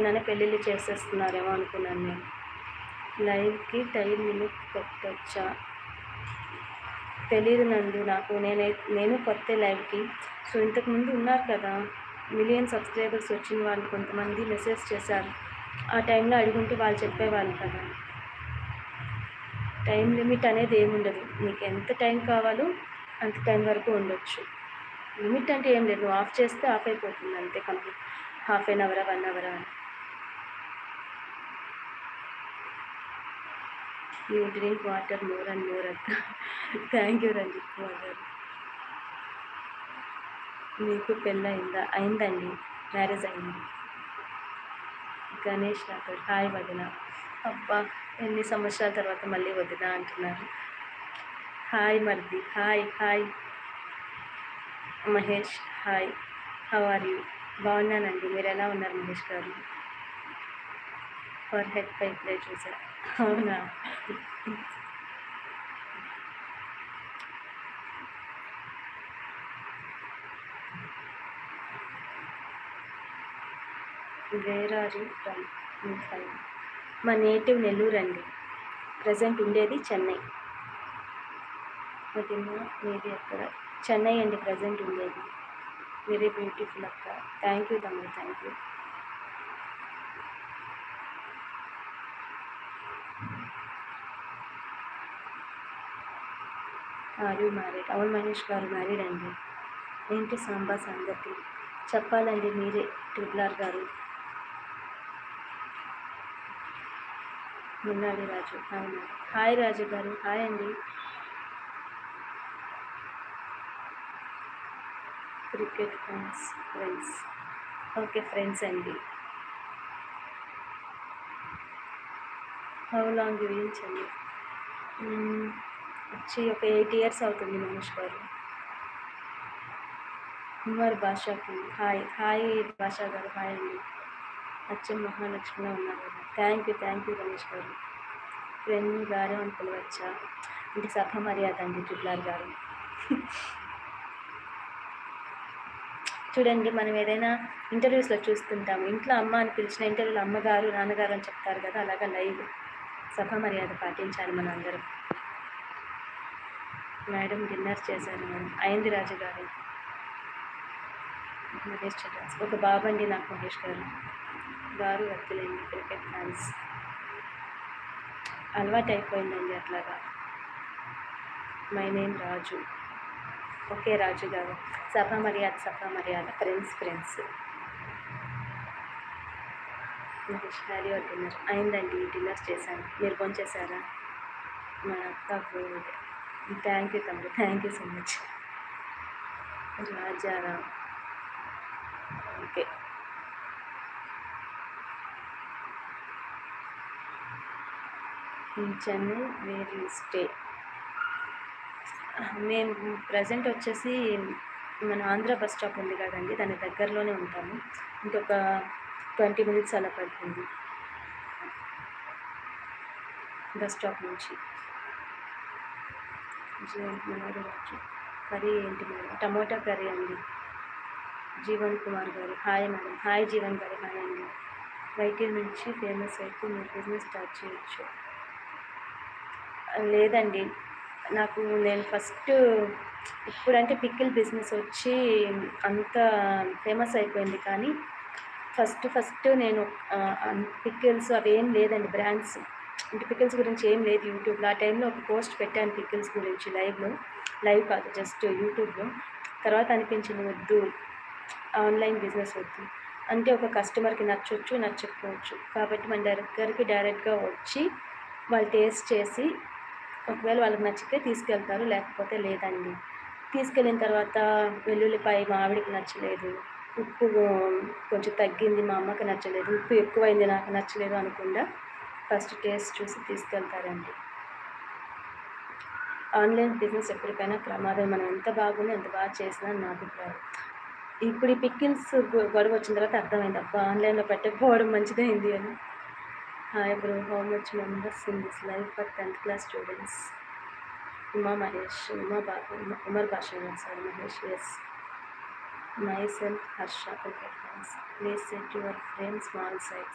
నన్ను పెళ్ళిళ్ళు చేసేస్తున్నారేమో అనుకున్నాను నేను. లైవ్కి టైం లిమిట్ పెట్టచ్చా? తెలీదు నందు నాకు. నేను కొత్త లైవ్కి. సో ఇంతకుముందు ఉన్నారు కదా, మిలియన్ సబ్స్క్రైబర్స్ వచ్చిన వాళ్ళు కొంతమంది మెసేజ్ చేశారు. ఆ టైంలో అడుగుంటే వాళ్ళు చెప్పేవాళ్ళు కదా. టైం లిమిట్ అనేది ఏముండదు. నీకు ఎంత టైం కావాలో అంత టైం వరకు ఉండొచ్చు. లిమిట్ అంటే ఏం లేదు, నువ్వు ఆఫ్ చేస్తే ఆఫ్ అయిపోతుంది అంతే. కంప్లీట్ హాఫ్ ఎన్ అవరా 1 అవరా అని. You drink water more and more అక్క. థ్యాంక్ యూ రంజిత్ కుమార్ గారు. మీకు పెళ్ళయిందా? అయిందండి, మ్యారేజ్ అయింది. గణేష్ రాథోడ్ హాయ్ వదిన. అబ్బా, ఎన్ని సంవత్సరాల తర్వాత మళ్ళీ వదిన అంటున్నారు. హాయ్ మర్ది. Hi hi Mahesh. Hi, how are you? బాగున్నానండి, మీరు ఎలా ఉన్నారు మహేష్ గారు? ఫర్ హెడ్ పై ప్లే చూసారు? అవునా? Where are you from? మా నేటివ్ నెల్లూరు అండి, ప్రజెంట్ ఉండేది చెన్నై. వదిన మీది ఎక్కడ? చెన్నై అండి ప్రజెంట్ ఉండేది. వెరీ బ్యూటిఫుల్ అక్క. థ్యాంక్ యూ తమ్ముడు, thank you. Are you married? అవును మహేష్ గారు, మ్యారీడ్ అండి. ఏంటి సాంబా సంగతి? చెప్పాలండి మీరే ట్రిపుల్ ఆర్ గారు. మున్నాడి రాజు హాయ్ మేడం. హాయ్ రాజు గారు. హాయ్ అండి. Cricket friends. ఓకే ఫ్రెండ్స్ అండి. హౌ లాంగ్ గురించి అండి? వచ్చి ఒక 8 years అవుతుంది మహేష్ గారు. ఉమర్ బాషాకి హాయ్. హాయ్ బాషా గారు, హాయ్ అండి. అచ్చం మహాలక్ష్మిలో ఉన్నారు కదా. థ్యాంక్ యూ రమేష్ గారు. ఫ్రెండ్ గారు అని పిలవచ్చా? అంటే సభ మర్యాద అండి ట్రిపుల్ ఆర్ గారు. చూడండి, మనం ఏదైనా ఇంటర్వ్యూస్లో చూస్తుంటాము, ఇంట్లో అమ్మ అని పిలిచిన ఇంటర్వ్యూలో అమ్మగారు నాన్నగారు అని చెప్తారు కదా, అలాగా లైవ్ సభ మర్యాద పాటించాలి మన అందరం. మేడం డిన్నర్ చేశారు మేడం. అయింది రాజు గారు. మహేష్ చంద్ర ఒక బాబండి నాకు మహేష్ గారు వద్దులేండి. క్రికెట్ ఫ్యాన్స్ అలవాటు అయిపోయిందండి అట్లాగా. My name Raju. ఓకే రాజు గారు. సభ మర్యాద ఫ్రెండ్స్. మహేష్ హ్యారీ డిన్నర్ అయిందండి, డిన్నర్ చేశాను. మీరు భోంచేశారా? మన అక్క థ్యాంక్ యూ తమ్ముడు, thank you so much. Rajaram. Okay. Chennai where you stay? మేము ప్రజెంట్ వచ్చేసి మన ఆంధ్ర బస్ స్టాప్ ఉంది కదండి, దాని దగ్గరలోనే ఉంటాము. ఇంకొక 20 minutes అలా పడుతుంది బస్ స్టాప్ నుంచి. కర్రీ ఏంటి మేడం? టమోటా కర్రీ అండి. జీవన్ కుమార్ గారు హాయ్ మేడం. హాయ్ జీవన్ గారు, హాయ్ అండి. వైద్యుల నుంచి ఫేమస్ అయితే మీరు బిజినెస్ స్టార్ట్ చేయొచ్చు. లేదండి, నేను ఫస్ట్ ఇప్పుడంటే పికిల్ బిజినెస్ వచ్చి అంత ఫేమస్ అయిపోయింది, కానీ ఫస్ట్ నేను పికిల్స్ అవి ఏం లేదండి, బ్రాండ్స్ అంటే పికిల్స్ గురించి ఏం లేదు యూట్యూబ్లో. ఆ టైంలో ఒక పోస్ట్ పెట్టాను పికిల్స్ గురించి లైవ్ కాదు, జస్ట్ యూట్యూబ్లో. తర్వాత అనిపించింది వద్దు, ఆన్లైన్ బిజినెస్ వద్దు, అంటే ఒక కస్టమర్కి నచ్చవచ్చు నచ్చకపోవచ్చు, కాబట్టి మన దగ్గరికి డైరెక్ట్గా వచ్చి వాళ్ళు టేస్ట్ చేసి ఒకవేళ వాళ్ళకి నచ్చితే తీసుకెళ్తారు, లేకపోతే లేదండి. తీసుకెళ్ళిన తర్వాత వెల్లుల్లిపాయ మా ఆవిడకి నచ్చలేదు, ఉప్పు కొంచెం తగ్గింది, మా అమ్మకి నచ్చలేదు, ఉప్పు ఎక్కువైంది, నాకు నచ్చలేదు అనకుండా ఫస్ట్ టేస్ట్ చూసి తీసుకెళ్తారండి. ఆన్లైన్ బిజినెస్ ఎప్పటికైనా ప్రమాదం, మనం ఎంత బాగున్నా ఎంత బాగా చేసినా నా అభిప్రాయం. ఇప్పుడు ఈ పికిల్స్ గొడవ వచ్చిన తర్వాత అర్థమైంది, అబ్బా ఆన్లైన్లో పెట్టకపోవడం మంచిదైంది అని. Hi bro, how much members in this life for 10th class students? Umar Basha గారు sir. Mahesh S. myself Harsha cricket fans. Please set your frame small size.